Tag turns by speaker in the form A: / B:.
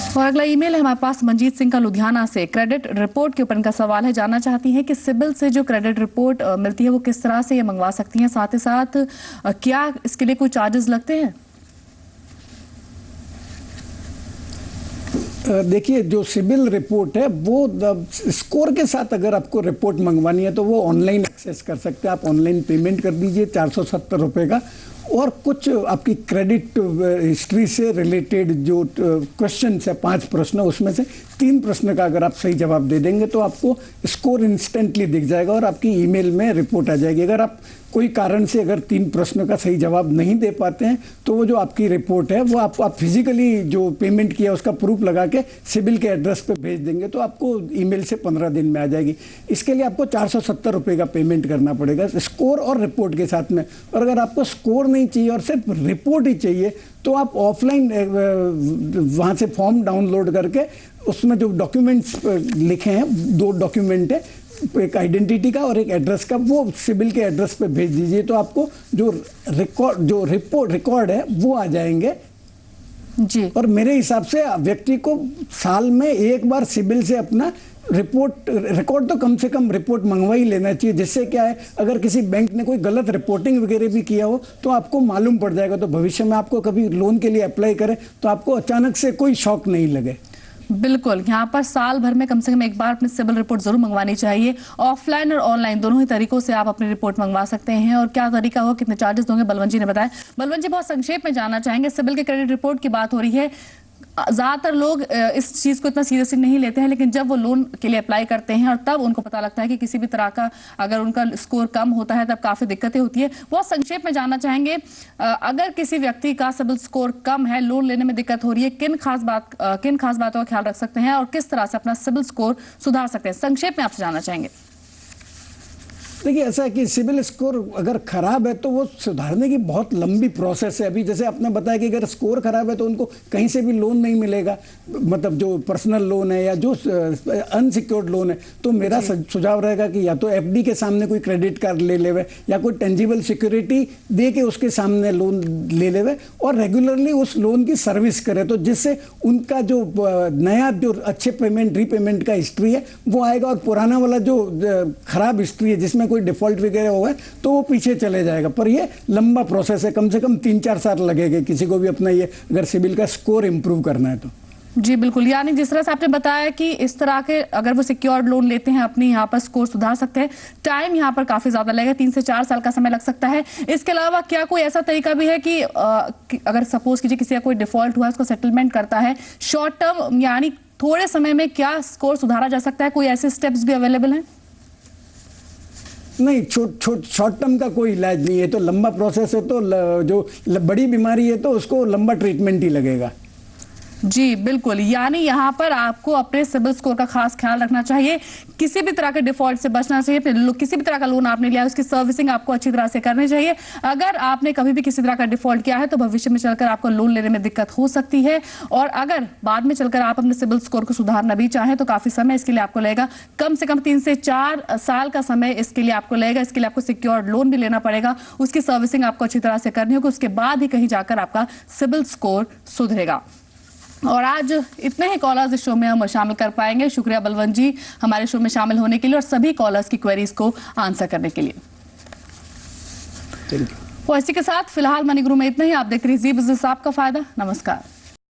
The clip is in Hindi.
A: और अगला ईमेल है हमारे पास मंजीत सिंह का लुधियाना से। क्रेडिट रिपोर्ट के ऊपर इनका सवाल है, जानना चाहती हैं कि सिबिल से जो क्रेडिट रिपोर्ट मिलती है वो किस तरह से ये मंगवा सकती हैं, साथ ही साथ क्या इसके लिए कोई चार्जेस लगते हैं?
B: देखिए, जो सिबिल रिपोर्ट है वो स्कोर के साथ अगर आपको रिपोर्ट मंगवानी है तो वो ऑनलाइन एक्सेस कर सकते हैं। आप ऑनलाइन पेमेंट कर दीजिए 470 रुपये का, और कुछ आपकी क्रेडिट हिस्ट्री से रिलेटेड जो क्वेश्चन है 5 प्रश्न, उसमें से 3 प्रश्न का अगर आप सही जवाब दे देंगे तो आपको स्कोर इंस्टेंटली दिख जाएगा और आपकी ईमेल में रिपोर्ट आ जाएगी। अगर आप कोई कारण से अगर 3 प्रश्नों का सही जवाब नहीं दे पाते हैं तो वो जो आपकी रिपोर्ट है वो आप फिजिकली जो पेमेंट किया उसका प्रूफ लगा के सिबिल के एड्रेस पे भेज देंगे तो आपको ईमेल से 15 दिन में आ जाएगी। इसके लिए आपको 470 रुपये का पेमेंट करना पड़ेगा स्कोर और रिपोर्ट के साथ में। और अगर आपको स्कोर नहीं चाहिए और सिर्फ रिपोर्ट ही चाहिए तो आप ऑफलाइन वहाँ से फॉर्म डाउनलोड करके उसमें जो डॉक्यूमेंट्स लिखे हैं, 2 डॉक्यूमेंट है, एक आइडेंटिटी का और एक एड्रेस का, वो सिबिल के एड्रेस पे भेज दीजिए तो आपको जो रिकॉर्ड है वो आ जाएंगे
A: जी।
B: और मेरे हिसाब से व्यक्ति को साल में एक बार सिबिल से अपना रिकॉर्ड तो कम से कम रिपोर्ट मंगवा ही लेना चाहिए, जिससे क्या है अगर किसी बैंक ने कोई गलत रिपोर्टिंग वगैरह भी किया हो तो आपको मालूम पड़ जाएगा, तो भविष्य में आपको कभी लोन के लिए अप्लाई करें तो आपको अचानक से कोई शॉक नहीं लगे।
A: बिल्कुल, यहाँ पर साल भर में कम से कम एक बार अपनी सिबिल रिपोर्ट जरूर मंगवानी चाहिए। ऑफलाइन और ऑनलाइन दोनों ही तरीकों से आप अपनी रिपोर्ट मंगवा सकते हैं। और क्या तरीका हो, कितने चार्जेस दोगे, बलवंत जी ने बताया। बलवंत जी, बहुत संक्षेप में जानना चाहेंगे, सिबिल के क्रेडिट रिपोर्ट की बात हो रही है, ज्यादातर लोग इस चीज को इतना सीरियसली नहीं लेते हैं, लेकिन जब वो लोन के लिए अप्लाई करते हैं और तब उनको पता लगता है कि किसी भी तरह का अगर उनका स्कोर कम होता है तब काफी दिक्कतें होती है। बहुत संक्षेप में जानना चाहेंगे, अगर किसी व्यक्ति का सिबिल स्कोर कम है, लोन लेने में दिक्कत हो रही है, किन खास बातों का ख्याल रख सकते हैं और किस तरह से अपना सिबिल स्कोर सुधार सकते हैं, संक्षेप में आपसे जानना चाहेंगे।
B: देखिए, ऐसा है कि सिबिल स्कोर अगर खराब है तो वो सुधारने की बहुत लंबी प्रोसेस है। अभी जैसे आपने बताया कि अगर स्कोर खराब है तो उनको कहीं से भी लोन नहीं मिलेगा, मतलब जो पर्सनल लोन है या जो अनसिक्योर्ड लोन है, तो मेरा सुझाव रहेगा कि या तो एफडी के सामने कोई क्रेडिट कार्ड ले लेवे या कोई टेंजिबल सिक्योरिटी दे के उसके सामने लोन ले लेवे और रेगुलरली उस लोन की सर्विस करे, तो जिससे उनका जो नया जो अच्छे पेमेंट रीपेमेंट का हिस्ट्री है वो आएगा और पुराना वाला जो खराब हिस्ट्री है जिसमें कोई डिफॉल्ट वगैरह होगा तो वो पीछे चले जाएगा। पर ये लंबा प्रोसेस है, कम से कम 3-4 साल लगेगा किसी को भी अपना ये अगर सिबिल का स्कोर इंप्रूव करना है तो।
A: जी बिल्कुल, यानी जिस तरह से आपने बताया कि इस तरह के अगर वो सिक्योर्ड लोन लेते हैं अपनी यहाँ पर स्कोर सुधार सकते हैं। टाइम यहाँ पर काफी ज्यादा लगेगा, 3 से 4 साल का समय लग सकता है। इसके अलावा क्या कोई ऐसा तरीका भी है कि अगर सपोज कीजिए किसी का कोई डिफॉल्ट हुआ, उसको सेटलमेंट करता है शॉर्ट टर्म, यानी थोड़े समय में क्या स्कोर सुधारा जा सकता है? कोई ऐसे स्टेप्स भी अवेलेबल हैं?
B: नहीं, शॉर्ट टर्म का कोई इलाज नहीं है, तो लंबा प्रोसेस है, तो जो बड़ी बीमारी है तो उसको लंबा ट्रीटमेंट ही लगेगा।
A: जी बिल्कुल, यानी यहाँ पर आपको अपने सिबिल स्कोर का खास ख्याल रखना चाहिए, किसी भी तरह के डिफॉल्ट से बचना चाहिए, किसी भी तरह का लोन आपने लिया है उसकी सर्विसिंग आपको अच्छी तरह से करनी चाहिए। अगर आपने कभी भी किसी तरह का डिफॉल्ट किया है तो भविष्य में चलकर आपको लोन लेने में दिक्कत हो सकती है, और अगर बाद में चलकर आप अपने सिबिल स्कोर को सुधारना भी चाहें तो काफी समय इसके लिए आपको लगेगा, कम से कम 3 से 4 साल का समय इसके लिए आपको लगेगा। इसके लिए आपको सिक्योर्ड लोन भी लेना पड़ेगा, उसकी सर्विसिंग आपको अच्छी तरह से करनी होगी, उसके बाद ही कहीं जाकर आपका सिबिल स्कोर सुधरेगा। और आज इतने ही कॉलर्स इस शो में हम शामिल कर पाएंगे। शुक्रिया बलवंत जी हमारे शो में शामिल होने के लिए और सभी कॉलर्स की क्वेरीज को आंसर करने के लिए। तो इसी के साथ फिलहाल मनी गुरु में इतना ही। आप देख रही जी बिजनेस, आपका फायदा। नमस्कार।